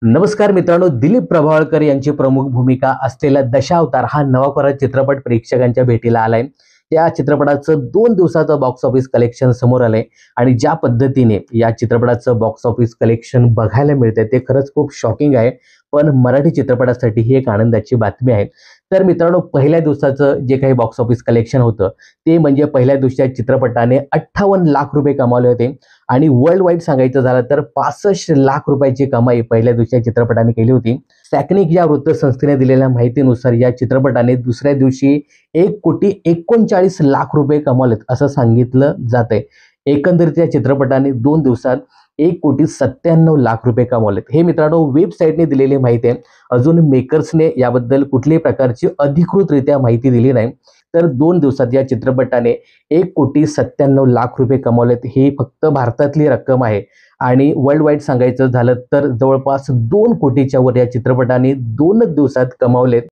नमस्कार मित्रांनो, दिलीप प्रभावळकर यांची प्रमुख भूमिका असलेला दशावतार हा नवा चित्रपट प्रेक्षकांच्या भेटीला आलाय. या चित्रपटाचं 2 दिवसाचं बॉक्स ऑफिस कलेक्शन समोर आलंय आणि ज्या पद्धतीने या चित्रपटाचं बॉक्स ऑफिस कलेक्शन बघायला मिळतंय ते खरंच खूप शॉकिंग आहे. पण मराठी चित्रपटासाठी ही एक आनंदाची बातमी आहे. तर मित्रांनो, पहिल्या दिवसाचं जे काही बॉक्स ऑफिस कलेक्शन होतं ते म्हणजे पहिल्या दिवशी चित्रपटाने 58 लाख रुपये कमावले होते आणि वर्ल्ड वाईड सांगायचं झालं तर 65 लाख रुपयाची कमाई पहिल्या दिवशी चित्रपटाने केली होती. सॅकनिक या वृत्तसंस्थेने दिलेल्या माहितीनुसार या चित्रपटाने दुसऱ्या दिवशी 1,39 लाख रुपये कमावलेत असं सांगितलं जातंय. एकंदरीत या चित्रपटाने 2 दिवसात 1,97 लाख रुपये कमावलेत. हे मित्रांनो वेबसाईटने दिलेली माहिती आहे. अजून मेकर्सने याबद्दल कुठल्याही प्रकारची अधिकृतरित्या माहिती दिली नाही. तर 2 दिवसात या चित्रपटाने 1,97 लाख रुपये कमावलेत. ही फक्त भारतातली रक्कम आहे आणि वर्ल्ड वाईड सांगायचं झालं तर जवळपास 2 कोटीच्या वर या चित्रपटाने 2 दिवसात कमावलेत.